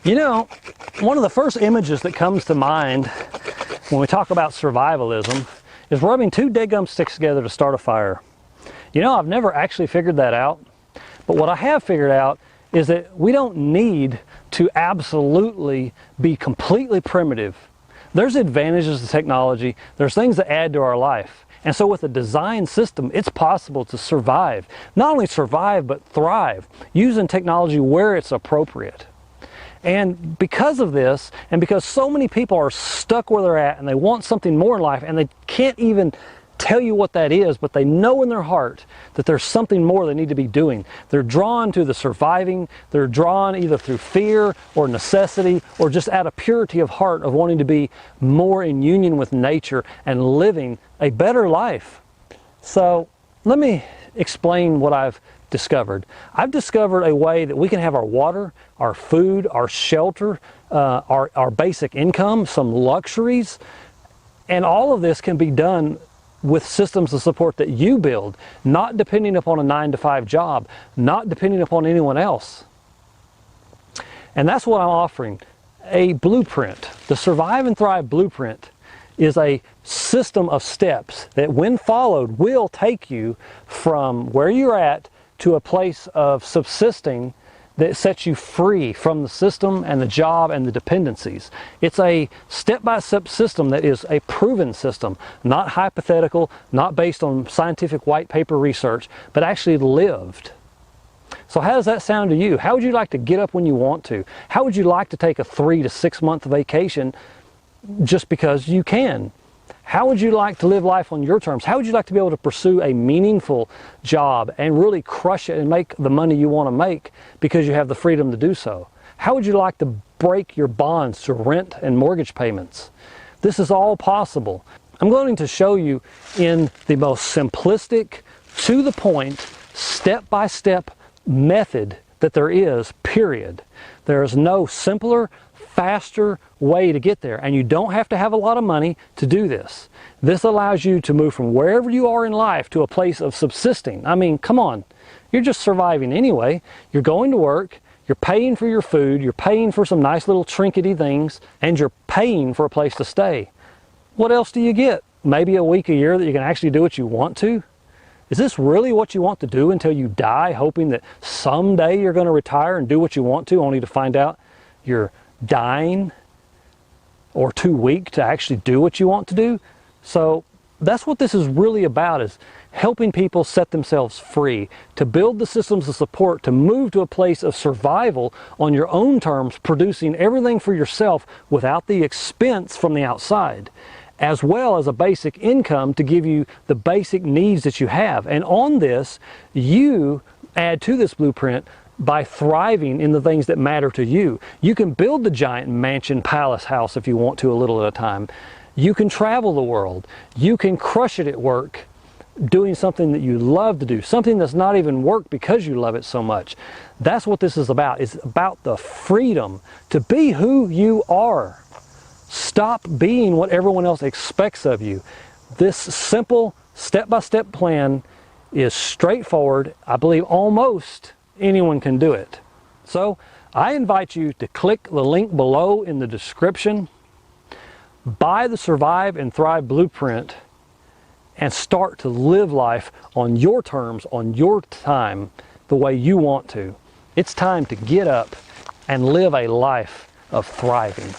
You know, one of the first images that comes to mind when we talk about survivalism is rubbing two dead gum sticks together to start a fire. You know, I've never actually figured that out, but what I have figured out is that we don't need to absolutely be completely primitive. There's advantages to technology, there's things that add to our life. And so with a design system, it's possible to survive. Not only survive, but thrive, using technology where it's appropriate. And because of this, and because so many people are stuck where they're at and they want something more in life and they can't even tell you what that is, but they know in their heart that there's something more they need to be doing. They're drawn to the surviving, they're drawn either through fear or necessity or just out of purity of heart of wanting to be more in union with nature and living a better life. So let me explain what I've discovered. I've discovered a way that we can have our water, our food, our shelter, our basic income, some luxuries, and all of this can be done with systems of support that you build, not depending upon a 9-to-5 job, not depending upon anyone else. And that's what I'm offering, a blueprint. The Survive and Thrive Blueprint is a system of steps that, when followed, will take you from where you're at to a place of subsisting that sets you free from the system and the job and the dependencies. It's a step-by-step system that is a proven system, not hypothetical, not based on scientific white paper research, but actually lived. So how does that sound to you? How would you like to get up when you want to? How would you like to take a 3 to 6 month vacation just because you can? How would you like to live life on your terms? How would you like to be able to pursue a meaningful job and really crush it and make the money you want to make because you have the freedom to do so? How would you like to break your bonds to rent and mortgage payments? This is all possible. I'm going to show you in the most simplistic, to the point, step-by-step method that there is, period. There is no simpler, faster way to get there, and you don't have to have a lot of money to do this. This allows you to move from wherever you are in life to a place of subsisting. I mean, come on, you're just surviving anyway. You're going to work, you're paying for your food, you're paying for some nice little trinkety things, and you're paying for a place to stay. What else do you get? Maybe a week a year that you can actually do what you want to? Is this really what you want to do until you die, hoping that someday you're going to retire and do what you want to, only to find out you're dying or too weak to actually do what you want to do? So that's what this is really about, is helping people set themselves free, to build the systems of support, to move to a place of survival on your own terms, producing everything for yourself without the expense from the outside, as well as a basic income to give you the basic needs that you have. And on this, you add to this blueprint by thriving in the things that matter to you. You can build the giant mansion palace house if you want to, a little at a time. You can travel the world. You can crush it at work doing something that you love to do, something that's not even work because you love it so much. That's what this is about. It's about the freedom to be who you are. Stop being what everyone else expects of you. This simple step-by-step plan is straightforward. I believe almost anyone can do it. So I invite you to click the link below in the description, buy the Survive and Thrive Blueprint, and start to live life on your terms, on your time, the way you want to. It's time to get up and live a life of thriving.